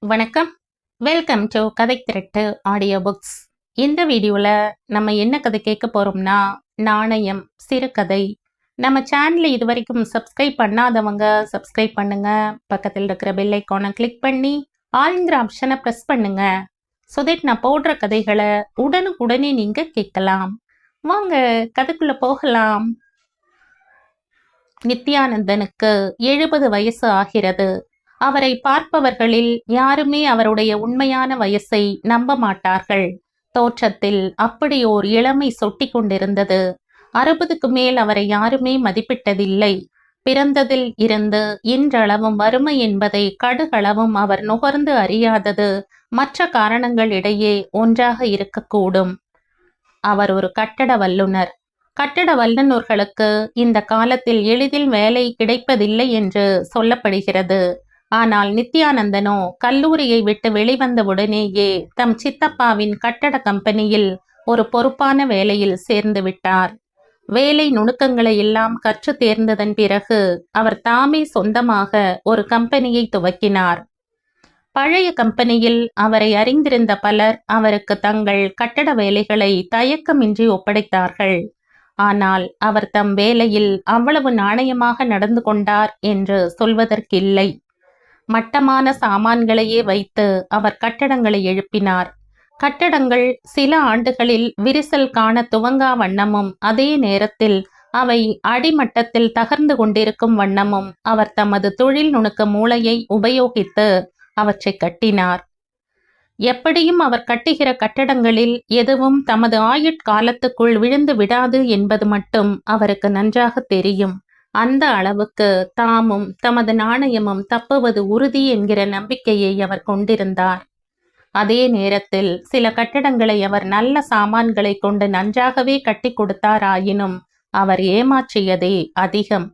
வணக்கம். Welcome to கதை திரட்டு audio books. இந்த வீடியோவில் நம்ம என்ன கதை கேட்க போகிறோம்னா, நாணயம் சிறுகதை. நம்ம சேனலை இது வரைக்கும் சப்ஸ்கிரைப் பண்ணாதவங்க சப்ஸ்கிரைப் பண்ணுங்க. பக்கத்தில் இருக்கிற பெல் ஐக்கானை கிளிக் பண்ணி ஆல்ங்கிற ஆப்ஷனை ப்ரெஸ் பண்ணுங்க. ஸோ தட் நான் போடுற கதைகளை உடனுக்குடனே நீங்கள் கேட்கலாம். வாங்க கதைக்குள்ளே போகலாம். நித்யானந்தனுக்கு 70 வயசு ஆகிறது. அவரை பார்ப்பவர்களில் யாருமே அவருடைய உண்மையான வயசை நம்ப மாட்டார்கள். தோற்றத்தில் அப்படி ஓர் இளமை சொட்டி கொண்டிருந்தது. 60க்கு மேல் அவரை யாருமே மதிப்பிட்டதில்லை. பிறந்ததில் இருந்து இன்றளவும் வறுமை என்பதை கடுகளவும் அவர் நுகர்ந்து அறியாதது மற்ற காரணங்களிடையே ஒன்றாக இருக்கக்கூடும். அவர் ஒரு கட்டட வல்லுனர். கட்டட வல்லுநர்களுக்கு இந்த காலத்தில் எளிதில் வேலை கிடைப்பதில்லை என்று சொல்லப்படுகிறது. ஆனால் நித்யானந்தனோ கல்லூரியை விட்டு வெளிவந்தவுடனேயே தம் சித்தப்பாவின் கட்டட கம்பெனியில் ஒரு பொறுப்பான வேலையில் சேர்ந்து விட்டார். வேலை நுணுக்கங்களை எல்லாம் கற்று தேர்ந்ததன் பிறகு அவர் தாமே சொந்தமாக ஒரு கம்பெனியை துவக்கினார். பழைய கம்பெனியில் அவரை அறிந்திருந்த பலர் அவருக்கு தங்கள் கட்டட வேலைகளை தயக்கமின்றி ஒப்படைத்தார்கள். ஆனால் அவர் தம் வேலையில் அவ்வளவு நாணயமாக நடந்து கொண்டார் என்று சொல்வதற்கில்லை. மட்டமான சாமான்களையே வைத்து அவர் கட்டடங்களை எழுப்பினார். கட்டடங்கள் சில ஆண்டுகளில் விரிசல் காண துவங்கா வண்ணமும் அதே நேரத்தில் அவை அடிமட்டத்தில் தகர்ந்து கொண்டிருக்கும் வண்ணமும் அவர் தமது தொழில் நுணுக்க மூளையை உபயோகித்து அவற்றை கட்டினார். எப்படியும் அவர் கட்டுகிற கட்டடங்களில் எதுவும் தமது ஆயுட்காலத்துக்குள் விழுந்து விடாது என்பது மட்டும் அவருக்கு நன்றாக தெரியும். அந்த அளவுக்கு தாமும் தமது நாணயமும் தப்புவது உறுதி என்கிற நம்பிக்கையை அவர் கொண்டிருந்தார். அதே நேரத்தில் சில கட்டடங்களை அவர் நல்ல சாமான்களை கொண்டு நன்றாகவே கட்டி கொடுத்தாராயினும் அவர் ஏமாற்றியதே அதிகம்.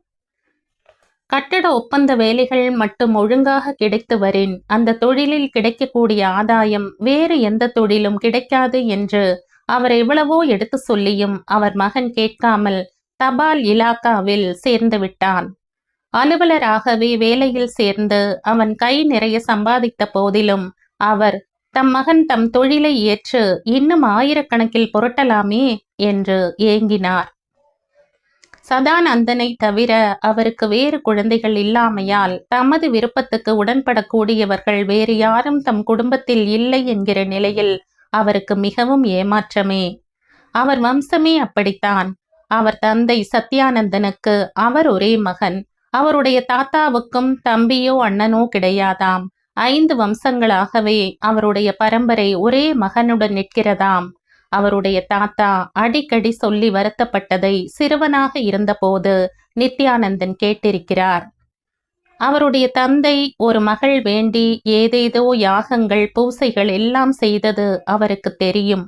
கட்டட ஒப்பந்த வேலைகள் மட்டும் ஒழுங்காக கிடைத்து வரின் அந்த தொழிலில் கிடைக்கக்கூடிய ஆதாயம் வேறு எந்த தொழிலும் கிடைக்காது என்று அவர் எவ்வளவோ எடுத்து சொல்லியும் அவர் மகன் கேட்காமல் தபால் இலாக்காவில் சேர்ந்து விட்டான். அலுவலராகவே வேலையில் சேர்ந்து அவன் கை நிறைய சம்பாதித்த போதிலும் அவர் தம் மகன் தம் தொழிலை ஏற்று இன்னும் ஆயிரக்கணக்கில் புரட்டலாமே என்று ஏங்கினார். சதானந்தனை தவிர அவருக்கு வேறு குழந்தைகள் இல்லாமையால் தமது விருப்பத்துக்கு உடன்படக்கூடியவர்கள் வேறு யாரும் தம் குடும்பத்தில் இல்லை என்கிற நிலையில் அவருக்கு மிகவும் ஏமாற்றமே. அவர் வம்சமே அப்படித்தான். அவர் தந்தை சத்யானந்தனுக்கு அவர் ஒரே மகன். அவருடைய தாத்தாவுக்கும் தம்பியோ அண்ணனோ கிடையாதாம். 5 வம்சங்களாகவே அவருடைய பரம்பரை ஒரே மகனுடன் நிற்கிறதாம். அவருடைய தாத்தா அடிக்கடி சொல்லி வருத்தப்பட்டதை சிறுவனாக இருந்தபோது நித்யானந்தன் கேட்டிருக்கிறார். அவருடைய தந்தை ஒரு மகள் வேண்டி ஏதேதோ யாகங்கள் பூசைகள் எல்லாம் செய்தது அவருக்கு தெரியும்.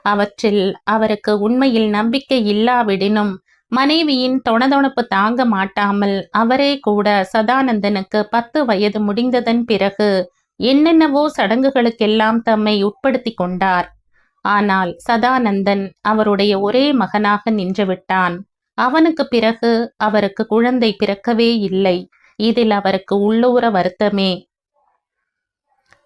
அவற்றில் அவருக்கு உண்மையில் நம்பிக்கை இல்லாவிடினும் மனைவியின் தொணதொணப்பு தாங்க மாட்டாமல் அவரே கூட சதானந்தனுக்கு 10 வயது முடிந்ததன் பிறகு என்னென்னவோ சடங்குகளுக்கெல்லாம் தம்மை உட்படுத்தி கொண்டார். ஆனால் சதானந்தன் அவருடைய ஒரே மகனாக நின்றுவிட்டான். அவனுக்கு பிறகு அவருக்கு குழந்தை பிறக்கவே இல்லை. இதில் அவருக்கு உள்ளூர வருத்தமே.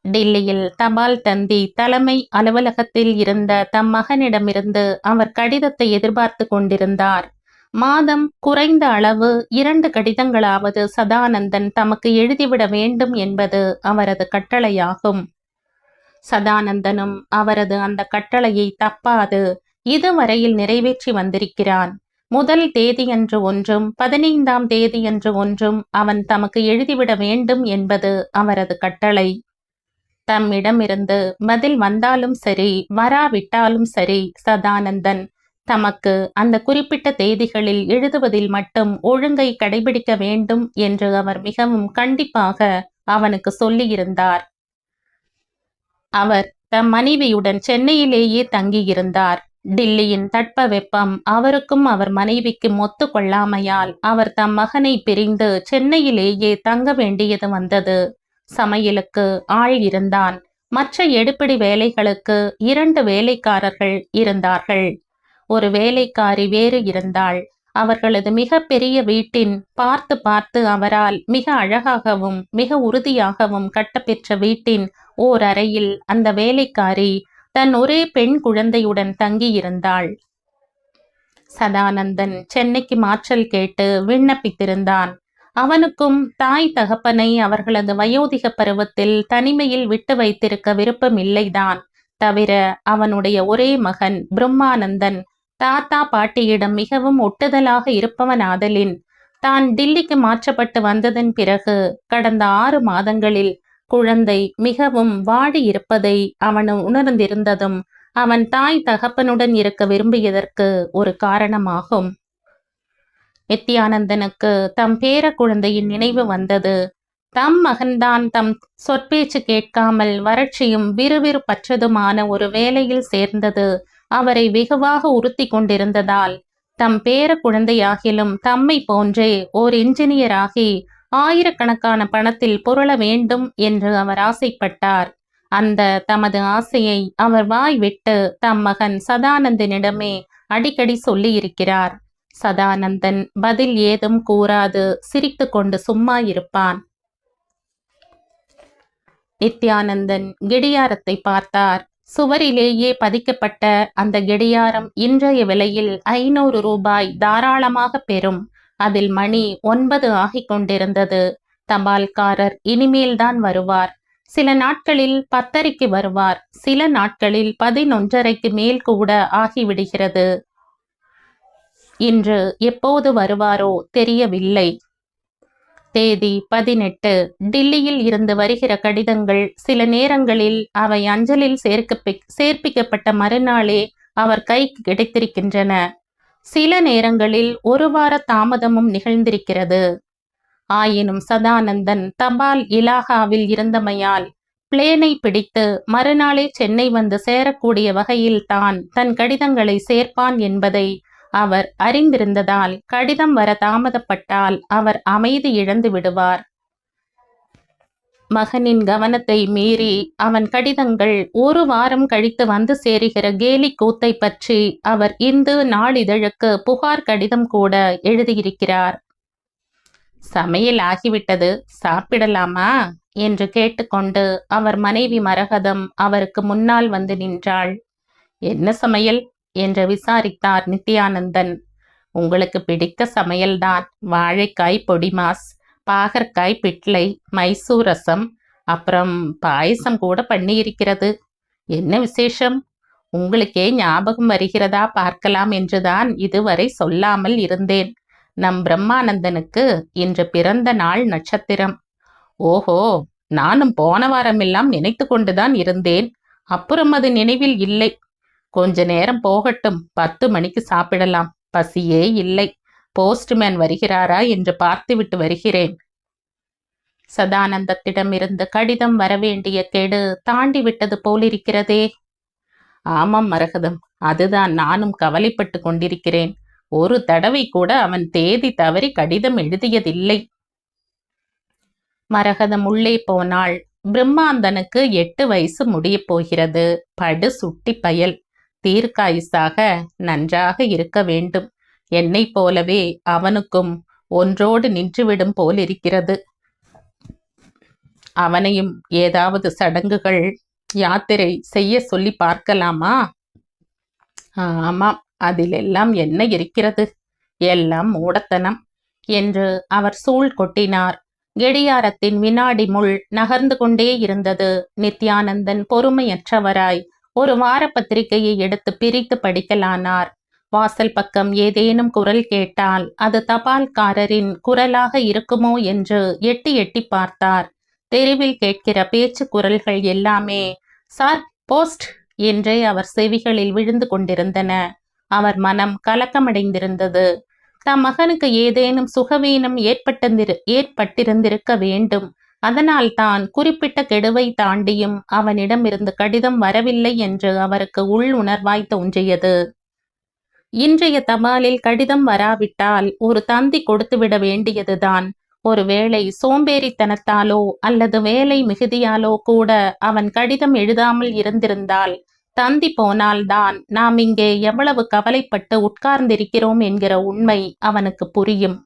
டில்லியில் தபால் தந்தி தலைமை அலுவலகத்தில் இருந்த தம் மகனிடமிருந்து அவர் கடிதத்தை எதிர்பார்த்து கொண்டிருந்தார். மாதம் குறைந்த அளவு 2 கடிதங்களாவது சதானந்தன் தமக்கு எழுதிவிட வேண்டும் என்பது அவரது கட்டளையாகும். சதானந்தனும் அவரது அந்த கட்டளையை தப்பாது இதுவரையில் நிறைவேற்றி வந்திருக்கிறான். முதல் தேதியன்று ஒன்றும் 15ஆம் தேதியன்று ஒன்றும் அவன் தமக்கு எழுதிவிட வேண்டும் என்பது அவரது கட்டளை. தம்மிடமிருந்து பதில் வந்தாலும் சரி வராவிட்டாலும் சரி சதானந்தன் தமக்கு அந்த குறிப்பிட்ட தேதிகளில் எழுதுவதில் மட்டும் ஒழுங்கை கடைபிடிக்க வேண்டும் என்று அவர் மிகவும் கண்டிப்பாக அவனுக்கு சொல்லியிருந்தார். அவர் தம் மனைவியுடன் சென்னையிலேயே தங்கியிருந்தார். டில்லியின் தட்பவெப்பம் அவருக்கும் அவர் மனைவிக்கும் ஒத்து கொள்ளாமையால் அவர் தம் மகனை பிரிந்து சென்னையிலேயே தங்க வேண்டியது வந்தது. சமையலுக்கு ஆள் இருந்தான். மற்ற எடுப்பிடி வேலைகளுக்கு 2 வேலைக்காரர்கள் இருந்தார்கள். ஒரு வேலைக்காரி வேறு இருந்தாள். அவர்களது மிக பெரிய வீட்டின் பார்த்து பார்த்து அவரால் மிக அழகாகவும் மிக உறுதியாகவும் கட்டப்பெற்ற வீட்டின் ஓர் அறையில் அந்த வேலைக்காரி தன் ஒரே பெண் குழந்தையுடன் தங்கியிருந்தாள். சதானந்தன் சென்னைக்கு மாற்றல் கேட்டு விண்ணப்பித்திருந்தான். அவனுக்கும் தாய் தகப்பனை அவர்களது வயோதிக பருவத்தில் தனிமையில் விட்டு வைத்திருக்க விருப்பமில்லைதான். தவிர அவனுடைய ஒரே மகன் பிரம்மானந்தன் தாத்தா பாட்டியிடம் மிகவும் ஒட்டுதலாக இருப்பவனாதலின் தான் டில்லிக்கு மாற்றப்பட்டு வந்ததன் பிறகு கடந்த 6 மாதங்களில் குழந்தை மிகவும் வாடி இருப்பதை அவன் உணர்ந்திருந்ததும் அவன் தாய் தகப்பனுடன் இருக்க விரும்பியதற்கு ஒரு காரணமாகும். நித்யானந்தனுக்கு தம் பேர குழந்தையின் நினைவு வந்தது. தம் மகன்தான் தம் சொற்பேச்சு கேட்காமல் வறட்சியும் விறுவிறுப்பற்றதுமான ஒரு வேலையில் சேர்ந்தது அவரை வெகுவாக உறுத்தி கொண்டிருந்ததால் தம் பேர குழந்தையாகிலும் தம்மை போன்றே ஓர் இன்ஜினியராகி ஆயிரக்கணக்கான பணத்தில் புரள வேண்டும் என்று அவர் ஆசைப்பட்டார். அந்த தமது ஆசையை அவர் வாய் விட்டு தம் மகன் சதானந்தனிடமே அடிக்கடி சொல்லியிருக்கிறார். சதானந்தன் பதில் ஏதும் கூறாது சிரித்து கொண்டு சும்மா இருப்பான். நித்யானந்தன் கடியாரத்தை பார்த்தார். சுவரிலேயே பதிக்கப்பட்ட அந்த கடியாரம் இன்றைய விலையில் 500 ரூபாய் தாராளமாக பெறும். அதில் மணி 9 ஆகிக் கொண்டிருந்தது. தபால்காரர் இனிமேல்தான் வருவார். சில நாட்களில் 10:30 வருவார். சில நாட்களில் 11:30 மேல் கூட ஆகிவிடுகிறது. இன்று எப்போது வருவாரோ தெரியவில்லை. தேதி 18. டில்லியில் இருந்து வருகிற கடிதங்கள் சில நேரங்களில் அவை அஞ்சலில் சேர்ப்பிக்கப்பட்ட மறுநாளே அவர் கைக்கு கிடைத்திருக்கின்றன. சில நேரங்களில் 1 வார தாமதமும் நிகழ்ந்திருக்கிறது. ஆயினும் சதானந்தன் தபால் இலாகாவில் இருந்தமையால் பிளேனை பிடித்து மறுநாளே சென்னை வந்து சேரக்கூடிய வகையில் தான் தன் கடிதங்களை சேர்ப்பான் என்பதை அவர் அறிந்திருந்ததால் கடிதம் வர தாமதப்பட்டால் அவர் அமைதி இழந்து விடுவார். மகனின் கவனத்தை மீறி அவன் கடிதங்கள் 1 வாரம் கழித்து வந்து சேருகிற கேலி கூத்தை பற்றி அவர் இந்து நாளிதழுக்கு புகார் கடிதம் கூட எழுதியிருக்கிறார். சமையல் ஆகிவிட்டது, சாப்பிடலாமா என்று கேட்டுக்கொண்டு அவர் மனைவி மரகதம் அவருக்கு முன்னால் வந்து நின்றாள். என்ன சமையல் என்று விசாரித்தார் நித்யானந்தன். உங்களுக்கு பிடித்த சமையல்தான். வாழைக்காய் பொடிமாஸ், பாகற்காய் பிட்லை, மைசூர் ரசம், அப்புறம் பாயசம் கூட பண்ணியிருக்கிறது. என்ன விசேஷம்? உங்களுக்கே ஞாபகம் வருகிறதா பார்க்கலாம் என்றுதான் இதுவரை சொல்லாமல் இருந்தேன். நம் பிரம்மானந்தனுக்கு இன்று பிறந்த நாள் நட்சத்திரம். ஓஹோ, நானும் போன வாரமெல்லாம் நினைத்து கொண்டுதான் இருந்தேன். அப்புறம் அது நினைவில் இல்லை. கொஞ்ச நேரம் போகட்டும், 10 மணிக்கு சாப்பிடலாம். பசியே இல்லை. போஸ்ட்மேன் வருகிறாரா என்று பார்த்துவிட்டு வருகிறேன். சதானந்தத்திடமிருந்து கடிதம் வரவேண்டிய கெடு தாண்டி விட்டது போலிருக்கிறதே. ஆமாம் மரகதம், அதுதான் நானும் கவலைப்பட்டு கொண்டிருக்கிறேன். ஒரு தடவை கூட அவன் தேதி தவறி கடிதம் எழுதியதில்லை. மரகதம் உள்ளே போனாள். பிரம்மாந்தனுக்கு 8 வயசு முடிய போகிறது. படு சுட்டி பயல். தீர்க்காயுசாக நன்றாக இருக்க வேண்டும். என்னை போலவே அவனுக்கும் ஒன்றோடு நின்றுவிடும் போலிருக்கிறது. அவனையும் ஏதாவது சடங்குகள், யாத்திரை செய்ய சொல்லி பார்க்கலாமா? ஆமாம், அதிலெல்லாம் என்ன இருக்கிறது? எல்லாம் மூடத்தனம் என்று அவர் சூழ் கொட்டினார். கடியாரத்தின் வினாடி முள் நகர்ந்து கொண்டே இருந்தது. நித்யானந்தன் பொறுமையற்றவராய் ஒரு வார பத்திரிகையை எடுத்து பிரித்து படிக்கலானார். வாசல் பக்கம் ஏதேனும் குரல் கேட்டால் அது தபால்காரரின் குரலாக இருக்குமோ என்று எட்டி எட்டி பார்த்தார். தெருவில் கேட்கிற பேச்சு குரல்கள் எல்லாமே சார் போஸ்ட் என்றே அவர் செவிகளில் விழுந்து கொண்டிருந்தன. அவர் மனம் கலக்கமடைந்திருந்தது. தம் மகனுக்கு ஏதேனும் சுகவீனம் ஏற்பட்டிருந்திருக்க வேண்டும். அதனால் தான் குறிப்பிட்ட கெடுவை தாண்டியும் அவனிடமிருந்து கடிதம் வரவில்லை என்று அவருக்கு உள் உணர்வாய் தோன்றியது. இன்றைய தபாலில் கடிதம் வராவிட்டால் ஒரு தந்தி கொடுத்துவிட வேண்டியதுதான். ஒருவேளை சோம்பேறித்தனத்தாலோ அல்லது வேலை மிகுதியாலோ கூட அவன் கடிதம் எழுதாமல் இருந்திருந்தால் தந்தி போனால்தான் நாம் இங்கே எவ்வளவு கவலைப்பட்டு உட்கார்ந்திருக்கிறோம் என்கிற உண்மை அவனுக்கு புரியும்.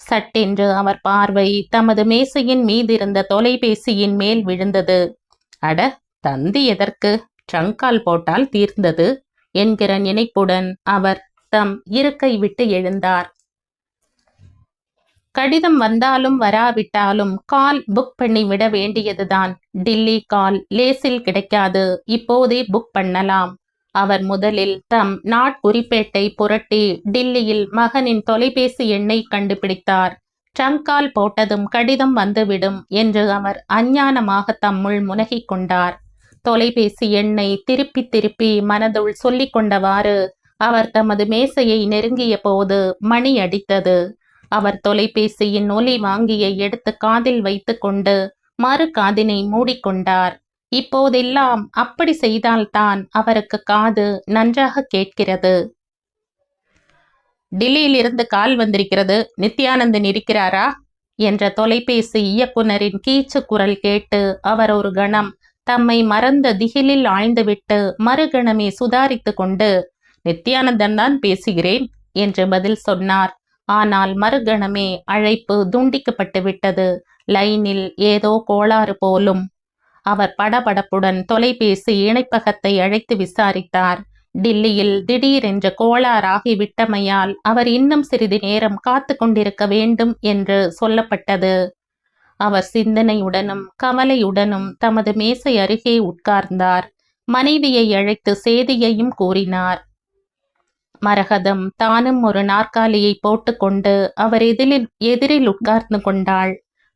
சட்டென்று அவர் பார்வை தமது மேசையின் மீதிருந்த தொலைபேசியின் மேல் விழுந்தது. அட, தந்தி எதற்கு? ட்ரங்கால் போட்டால் தீர்ந்தது என்கிற நினைப்புடன் அவர் தம் இருக்கை விட்டு எழுந்தார். கடிதம் வந்தாலும் வராவிட்டாலும் கால் புக் பண்ணி விட வேண்டியதுதான். டில்லி கால் லேசில் கிடைக்காது, இப்போதே புக் பண்ணலாம். அவர் முதலில் தம் நாட்குறிப்பேட்டை புரட்டி டில்லியில் மகனின் தொலைபேசி எண்ணை கண்டுபிடித்தார். ட்ரங்கால் போட்டதும் கடிதம் வந்துவிடும் என்று அவர் அஞ்ஞானமாக தம்முள் முனகிக் கொண்டார். தொலைபேசி எண்ணை திருப்பி திருப்பி மனதுள் சொல்லிக் கொண்டவாறு அவர் தமது மேசையை நெருங்கிய போது மணி அடித்தது. அவர் தொலைபேசியின் ஒலி வாங்கியை எடுத்து காதில் வைத்து கொண்டு மறு காதினை மூடிக்கொண்டார். இப்போதெல்லாம் அப்படி செய்தால்தான் அவருக்கு காது நன்றாக கேட்கிறது. டில்லியிலிருந்து கால் வந்திருக்கிறது, நித்யானந்தன் இருக்கிறாரா என்ற தொலைபேசி இயக்குனரின் கீச்சு குரல் கேட்டு அவர் ஒரு கணம் தம்மை மறந்த திகிலில் ஆழ்ந்துவிட்டு மறுகணமே சுதாரித்து கொண்டு, நித்யானந்தன் தான் பேசுகிறேன் என்று பதில் சொன்னார். ஆனால் மறுகணமே அழைப்பு துண்டிக்கப்பட்டு விட்டது. லைனில் ஏதோ கோளாறு போலும். அவர் படபடப்புடன் தொலைபேசி இணைப்பகத்தை அழைத்து விசாரித்தார். டில்லியில் திடீரென்று கோளாறாகிவிட்டமையால் அவர் இன்னும் சிறிது நேரம் காத்து கொண்டிருக்க வேண்டும் என்று சொல்லப்பட்டது. அவர் சிந்தனையுடனும் கவலையுடனும் தமது மேசை அருகே உட்கார்ந்தார். மனைவியை அழைத்து செய்தியையும் கூறினார். மரகதம் தானும் ஒரு நாற்காலியை போட்டுக்கொண்டு அவர் எதிரில் உட்கார்ந்து கொண்டாள்.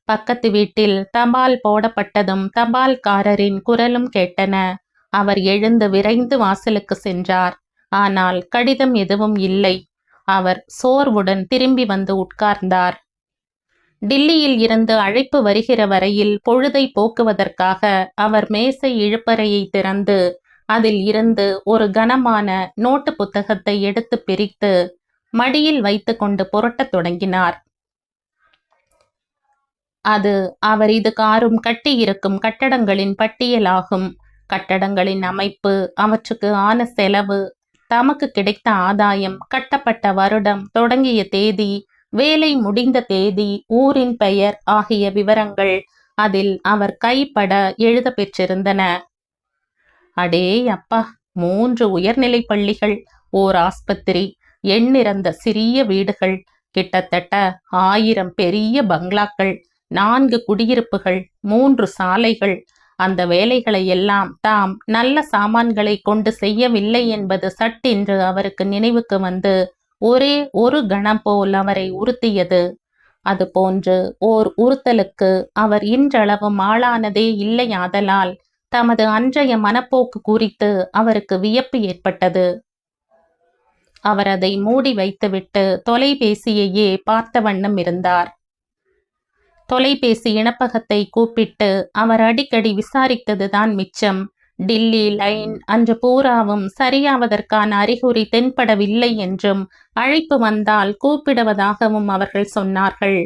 பக்கத்து வீட்டில் தபால் போடப்பட்டதும் தபால்காரரின் குரலும் கேட்டன. அவர் எழுந்து விரைந்து வாசலுக்கு சென்றார். ஆனால் கடிதம் எதுவும் இல்லை. அவர் சோர்வுடன் திரும்பி வந்து உட்கார்ந்தார். டில்லியில் இருந்து அழைப்பு வருகிற வரையில் பொழுதை போக்குவதற்காக அவர் மேசை இழுப்பறையை திறந்து அதில் இருந்து ஒரு கனமான நோட்டு புத்தகத்தை எடுத்து பிரித்து மடியில் வைத்து கொண்டு புரட்டத் தொடங்கினார். அது அவர் இது காரும் கட்டியிருக்கும் கட்டடங்களின் பட்டியலாகும். கட்டடங்களின் அமைப்பு, அவற்றுக்கு ஆன செலவு, தமக்கு கிடைத்த ஆதாயம், கட்டப்பட்ட வருடம், தொடங்கிய தேதி, வேலை முடிந்த தேதி, ஊரின் பெயர் ஆகிய விவரங்கள் அதில் அவர் கைப்பட எழுத பெற்றிருந்தன. அடே அப்பா! 3 உயர்நிலை பள்ளிகள், ஓர் ஆஸ்பத்திரி, எண்ணிறந்த சிறிய வீடுகள், கிட்டத்தட்ட 1000 பெரிய பங்களாக்கள், 4 குடியிருப்புகள், 3 சாலைகள். அந்த வேலைகளை எல்லாம் தாம் நல்ல சாமான்களை கொண்டு செய்யவில்லை என்பது சட்டென்று அவருக்கு நினைவுக்கு வந்து ஒரே ஒரு கணம் போல் அவரை உறுத்தியது. அதுபோன்று ஓர் உறுத்தலுக்கு அவர் இன்றளவும் ஆளானதே இல்லையாதலால் தமது அன்றைய மனப்போக்கு குறித்து அவருக்கு வியப்பு ஏற்பட்டது. அவர் அதை மூடி வைத்துவிட்டு தொலைபேசியையே பார்த்த வண்ணம் இருந்தார். தொலைபேசி இணப்பகத்தை கூப்பிட்டு அவர் அடிக்கடி விசாரித்ததுதான் மிச்சம். டில்லி லைன் அன்று பூராவும் சரியாவதற்கான அறிகுறி தென்படவில்லை என்றும், அழைப்பு வந்தால் கூப்பிடுவதாகவும் அவர்கள் சொன்னார்கள்.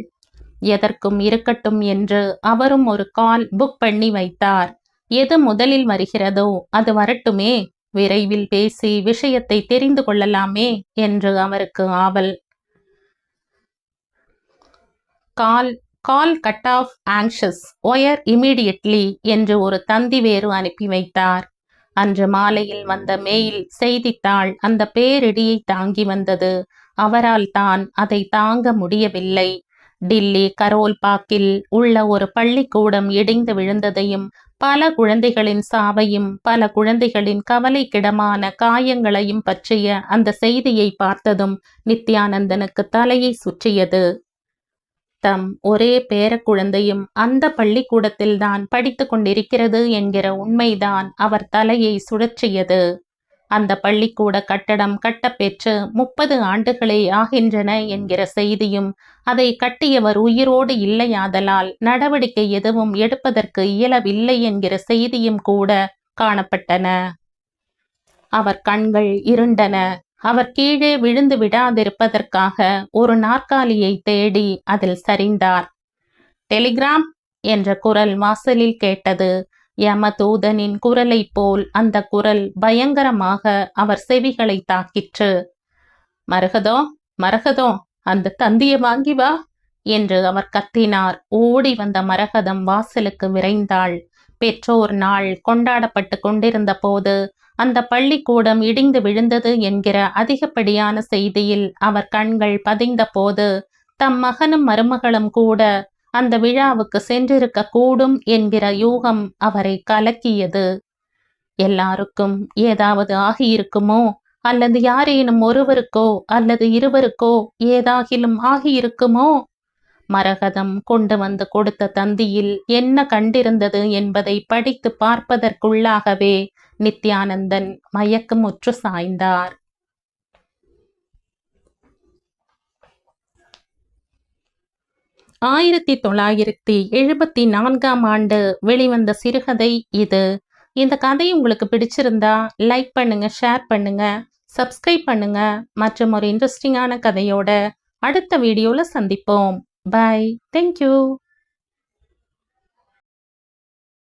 எதற்கும் இருக்கட்டும் என்று அவரும் ஒரு கால் புக் பண்ணி வைத்தார். எது முதலில் வருகிறதோ அது வரட்டுமே, விரைவில் பேசி விஷயத்தை தெரிந்து கொள்ளலாமே என்று அவருக்கு ஆவல். Call cut off anxious wire immediately என்று ஒரு தந்தி வேறு அனுப்பி வைத்தார். அன்று மாலையில் வந்த மெயில் செய்தித்தாள் அந்த பேரிடியை தாங்கி வந்தது. அவரால் தான் அதை தாங்க முடியவில்லை. டில்லி கரோல் பாக்கில் உள்ள ஒரு பள்ளிக்கூடம் இடிந்து விழுந்ததையும், பல குழந்தைகளின் சாவையும், பல குழந்தைகளின் கவலைக்கிடமான காயங்களையும் பற்றிய அந்த செய்தியை பார்த்ததும் நித்யானந்தனுக்கு தலையை சுற்றியது. தம் ஒரே பேரக்குழந்தையும் அந்த பள்ளிக்கூடத்தில்தான் படித்து கொண்டிருக்கிறது என்கிற உண்மைதான் அவர் தலையை சுழற்றியது. அந்த பள்ளிக்கூட கட்டடம் கட்டப்பெற்று 30 ஆண்டுகளே ஆகின்றன என்கிற செய்தியும், அதை கட்டியவர் உயிரோடு இல்லையாதலால் நடவடிக்கை எதுவும் எடுப்பதற்கு இயலவில்லை என்கிற செய்தியும் கூட காணப்பட்டன. அவர் கண்கள் இருண்டன. அவர் கீழே விழுந்து விடாதிருப்பதற்காக ஒரு நாற்காலியை தேடி அதில் சரிந்தார். டெலிகிராம் என்ற குரல் வாசலில் கேட்டது. யமதூதனின் குரலைப் போல் அந்த குரல் பயங்கரமாக அவர் செவிகளை தாக்கிற்று. மரகதோ, மரகதோ, அந்த தந்தியை வாங்கி வா என்று அவர் கத்தினார். ஓடி வந்த மரகதம் வாசலுக்கு விரைந்தாள். பெற்றோர் நாள் கொண்டாடப்பட்டு கொண்டிருந்த போது அந்த பள்ளிக்கூடம் இடிந்து விழுந்தது என்கிற அதிகப்படியான செய்தியில் அவர் கண்கள் பதிந்த போது தம் மகனும் மருமகளும் கூட அந்த விழாவுக்கு சென்றிருக்க கூடும் என்கிற யூகம் அவரை கலக்கியது. எல்லாருக்கும் ஏதாவது ஆகியிருக்குமோ, அல்லது யாரேனும் ஒருவருக்கோ அல்லது இருவருக்கோ ஏதாகிலும் ஆகியிருக்குமோ? மரகதம் கொண்டு வந்து கொடுத்த தந்தியில் என்ன கண்டிருந்தது என்பதை படித்து பார்ப்பதற்குள்ளாகவே நித்யானந்தன் மயக்கமுற்று சாய்ந்தார். 1974ஆம் ஆண்டு வெளிவந்த சிறுகதை இது. இந்த கதை உங்களுக்கு பிடிச்சிருந்தா லைக் பண்ணுங்க, ஷேர் பண்ணுங்க, சப்ஸ்கிரைப் பண்ணுங்க. மற்றும் ஒரு இன்ட்ரெஸ்டிங்கான கதையோட அடுத்த வீடியோல சந்திப்போம். பை. தேங்க்யூ.